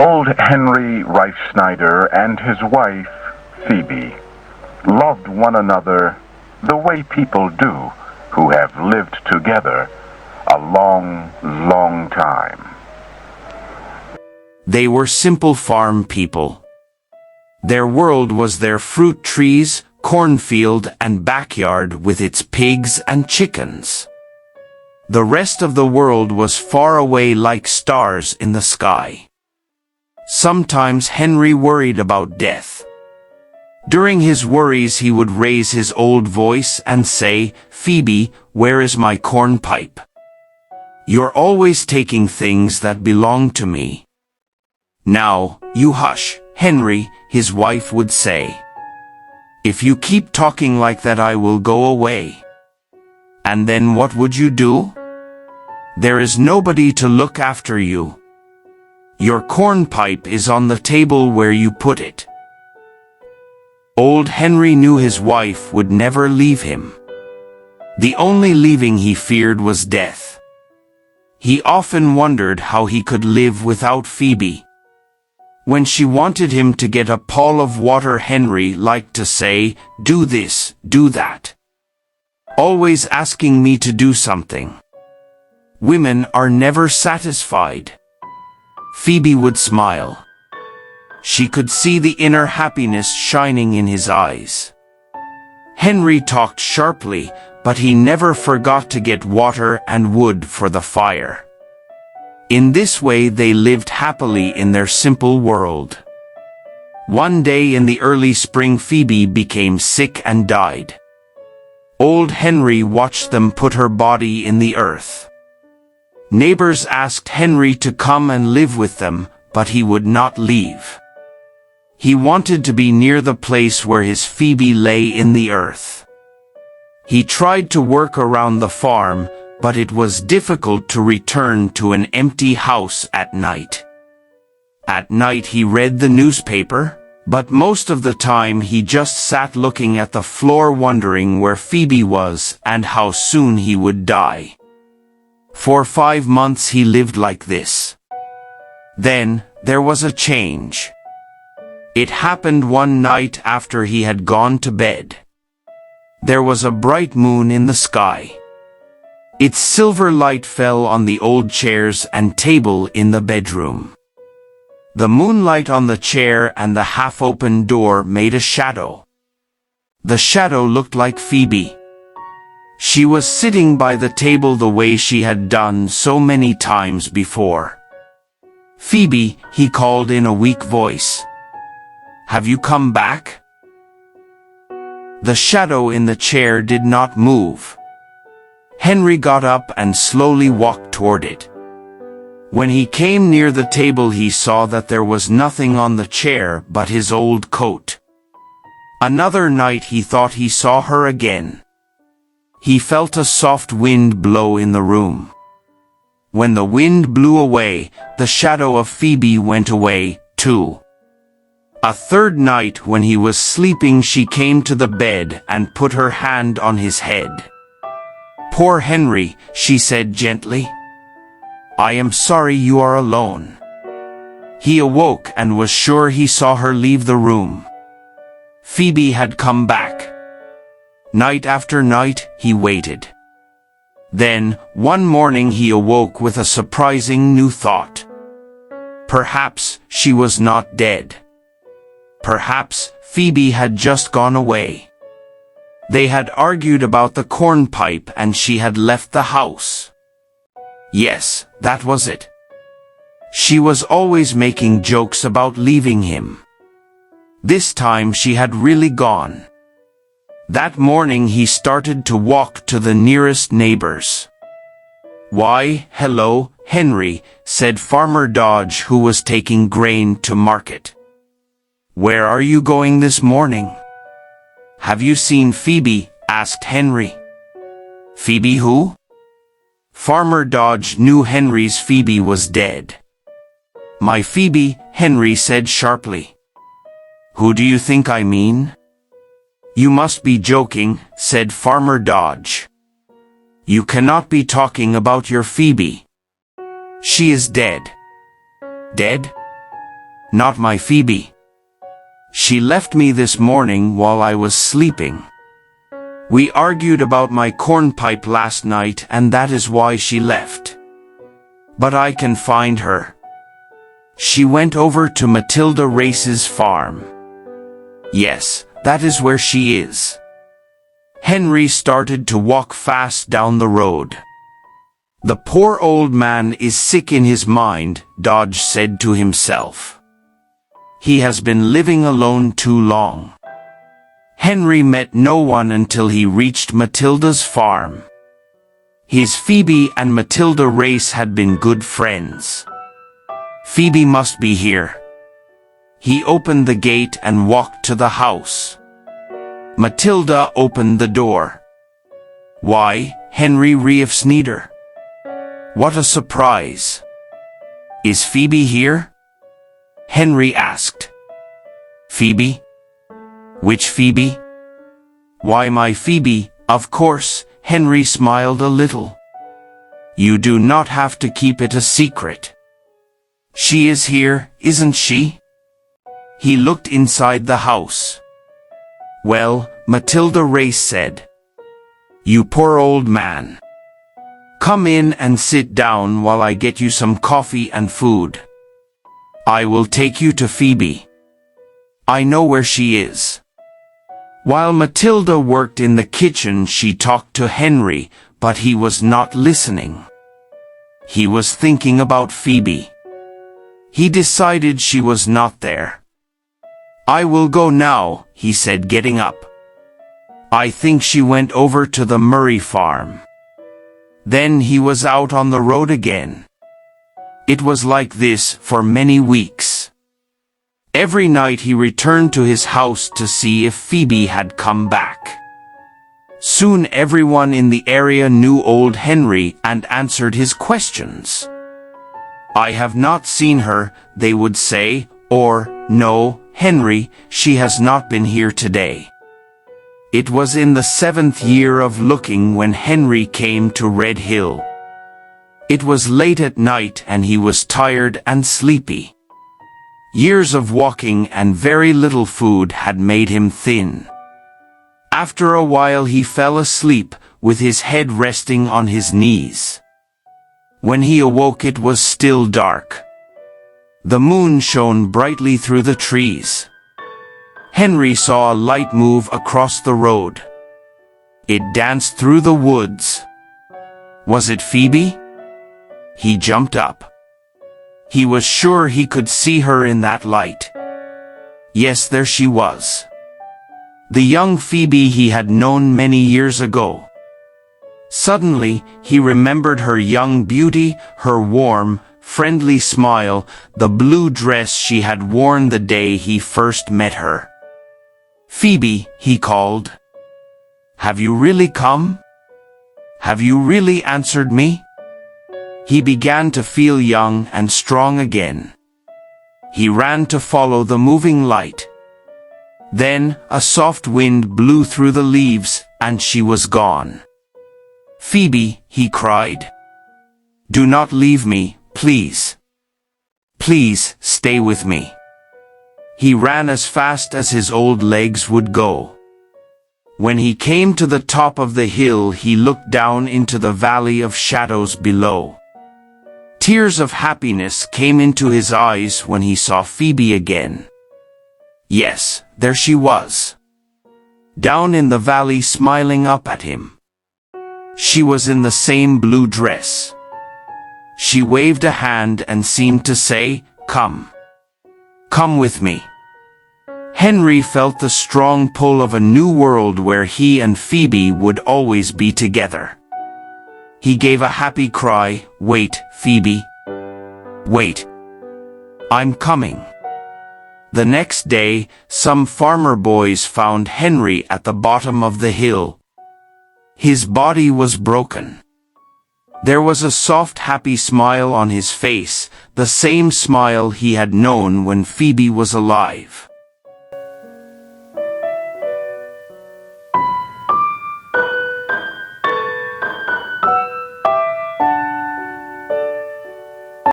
Old Henry Reifsnyder and his wife, Phoebe, loved one another the way people do who have lived together a long, long time. They were simple farm people. Their world was their fruit trees, cornfield, and backyard with its pigs and chickens. The rest of the world was far away like stars in the sky. Sometimes Henry worried about death. During his worries he would raise his old voice and say, "Phoebe, where is my corn pipe? You're always taking things that belong to me." "Now, you hush, Henry," his wife would say. "If you keep talking like that I will go away." And then what would you do? There is nobody to look after you. Your corn pipe is on the table where you put it. Old Henry knew his wife would never leave him. The only leaving he feared was death. He often wondered how he could live without Phoebe. When she wanted him to get a pail of water, Henry liked to say, "Do this, do that." Always asking me to do something. Women are never satisfied. Phoebe would smile. She could see the inner happiness shining in his eyes. Henry talked sharply, but he never forgot to get water and wood for the fire. In this way they lived happily in their simple world. One day in the early spring Phoebe became sick and died. Old Henry watched them put her body in the earth. Neighbors asked Henry to come and live with them, but he would not leave. He wanted to be near the place where his Phoebe lay in the earth. He tried to work around the farm, but it was difficult to return to an empty house at night. At night he read the newspaper, but most of the time he just sat looking at the floor wondering where Phoebe was and how soon he would die. For 5 months he lived like this. Then, there was a change. It happened one night after he had gone to bed. There was a bright moon in the sky. Its silver light fell on the old chairs and table in the bedroom. The moonlight on the chair and the half-open door made a shadow. The shadow looked like Phoebe. She was sitting by the table the way she had done so many times before. "Phoebe," he called in a weak voice. "Have you come back?" The shadow in the chair did not move. Henry got up and slowly walked toward it. When he came near the table he saw that there was nothing on the chair but his old coat. Another night he thought he saw her again. He felt a soft wind blow in the room. When the wind blew away, the shadow of Phoebe went away, too. A third night when he was sleeping she came to the bed and put her hand on his head. "Poor Henry," she said gently. "I am sorry you are alone." He awoke and was sure he saw her leave the room. Phoebe had come back. Night after night, he waited. Then, one morning he awoke with a surprising new thought. Perhaps she was not dead. Perhaps Phoebe had just gone away. They had argued about the corn pipe and she had left the house. Yes, that was it. She was always making jokes about leaving him. This time she had really gone. That morning he started to walk to the nearest neighbors. "Why, hello, Henry," said Farmer Dodge, who was taking grain to market. "Where are you going this morning?" "Have you seen Phoebe?" asked Henry. "Phoebe who?" Farmer Dodge knew Henry's Phoebe was dead. "My Phoebe," Henry said sharply. "Who do you think I mean?" "You must be joking," said Farmer Dodge. "You cannot be talking about your Phoebe. She is dead." "Dead?" Not my Phoebe. She left me this morning while I was sleeping. We argued about my cornpipe last night, and that is why she left. But I can find her. She went over to Matilda Race's farm. Yes, that is where she is. Henry started to walk fast down the road. The poor old man is sick in his mind, Dodge said to himself. He has been living alone too long. Henry met no one until he reached Matilda's farm. His Phoebe and Matilda Race had been good friends. Phoebe must be here. He opened the gate and walked to the house. Matilda opened the door. Why, Henry Reefsnieder. What a surprise. Is Phoebe here? Henry asked. Phoebe? Which Phoebe? Why, my Phoebe, of course. Henry smiled a little. You do not have to keep it a secret. She is here, isn't she? He looked inside the house. Well, Matilda Race said. You poor old man. Come in and sit down while I get you some coffee and food. I will take you to Phoebe. I know where she is. While Matilda worked in the kitchen, she talked to Henry, but he was not listening. He was thinking about Phoebe. He decided she was not there. I will go now, he said, getting up. I think she went over to the Murray farm. Then he was out on the road again. It was like this for many weeks. Every night he returned to his house to see if Phoebe had come back. Soon everyone in the area knew old Henry and answered his questions. I have not seen her, they would say, or, no, Henry, she has not been here today. It was in the 7th year of looking when Henry came to Red Hill. It was late at night and he was tired and sleepy. Years of walking and very little food had made him thin. After a while he fell asleep, with his head resting on his knees. When he awoke it was still dark. The moon shone brightly through the trees. Henry saw a light move across the road. It danced through the woods. Was it Phoebe? He jumped up. He was sure he could see her in that light. Yes, there she was. The young Phoebe he had known many years ago. Suddenly, he remembered her young beauty, her warm, friendly smile, the blue dress she had worn the day he first met her. Phoebe, he called. Have you really come? Have you really answered me? He began to feel young and strong again. He ran to follow the moving light. Then, a soft wind blew through the leaves, and she was gone. Phoebe, he cried. Do not leave me, please. Please, stay with me. He ran as fast as his old legs would go. When he came to the top of the hill, he looked down into the valley of shadows below. Tears of happiness came into his eyes when he saw Phoebe again. Yes, there she was. Down in the valley, smiling up at him. She was in the same blue dress. She waved a hand and seemed to say, Come. Come with me. Henry felt the strong pull of a new world where he and Phoebe would always be together. He gave a happy cry. Wait, Phoebe. Wait. I'm coming. The next day, some farmer boys found Henry at the bottom of the hill. His body was broken. There was a soft, happy smile on his face, the same smile he had known when Phoebe was alive.